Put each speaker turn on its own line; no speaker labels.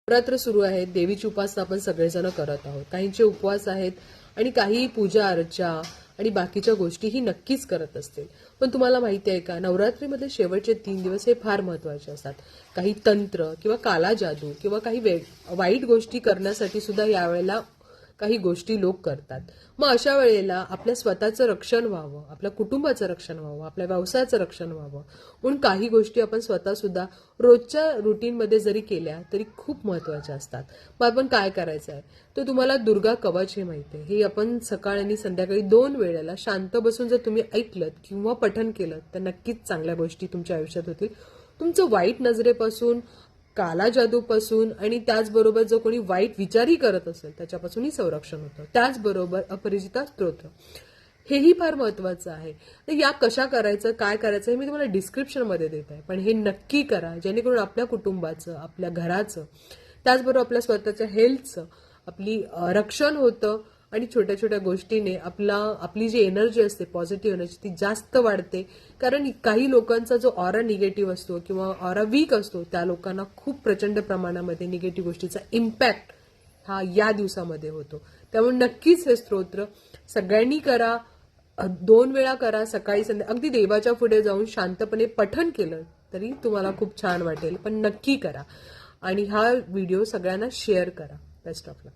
नवरात्र सुरू आहे, देवीची उपासना आपण सगळेजण करत आहोत. काहींचे उपवास आहेत आणि काही पूजा अर्चा आणि बाकीच्या गोष्टीही नक्कीच करत असतील. पण तुम्हाला माहिती आहे का, नवरात्रीमध्ये शेवटचे 3 दिवस हे फार महत्त्वाचे असतात. काही तंत्र किंवा काला जादू किंवा काही वाईट गोष्टी करण्यासाठी सुद्धा यावेळेला काही गोष्टी लोक करतात. मग अशा वेळेला आपल्या स्वतःचं रक्षण व्हावं, आपल्या कुटुंबाचं रक्षण व्हावं, आपल्या व्यवसायाचं रक्षण व्हावं म्हणून काही गोष्टी आपण स्वतः सुद्धा रोजच्या रुटीनमध्ये जरी केल्या तरी खूप महत्त्वाच्या असतात. मग आपण काय करायचं आहे, तर तुम्हाला दुर्गा कवच हे माहिती आहे. हे आपण सकाळ आणि संध्याकाळी 2 वेळेला शांत बसून जर तुम्ही ऐकलं किंवा पठण केलं तर नक्कीच चांगल्या गोष्टी तुमच्या आयुष्यात होतील. तुमचं वाईट नजरेपासून, काला जादूपासून आणि त्याचबरोबर जो कोणी वाईट विचारही करत असेल त्याच्यापासूनही संरक्षण होतं. त्याचबरोबर अपरिचिता स्तोत्र हेही फार महत्वाचं आहे. तर या कशा करायचं, काय करायचं हे मी तुम्हाला डिस्क्रिप्शनमध्ये देत आहे. पण हे नक्की करा जेणेकरून आपल्या कुटुंबाचं, आपल्या घराचं, त्याचबरोबर आपल्या स्वतःच्या हेल्थचं रक्षण होतं आणि छोट्या छोट्या गोष्टीने आपली जी एनर्जी असते, पॉझिटिव्ह एनर्जी, ती जास्त वाढते. कारण काही लोकांचा जो ऑरा निगेटिव्ह असतो किंवा ऑरा वीक असतो त्या लोकांना खूप प्रचंड प्रमाणामध्ये निगेटिव्ह गोष्टीचा इम्पॅक्ट हा या दिवसामध्ये होतो. त्यामुळे नक्कीच हे स्तोत्र सगळ्यांनी करा. 2 वेळा करा, सकाळी संध्या, अगदी देवाच्या पुढे जाऊन शांतपणे पठण केलं तरी तुम्हाला खूप छान वाटेल. पण नक्की करा आणि हा व्हिडिओ सगळ्यांना शेअर करा. Best of luck.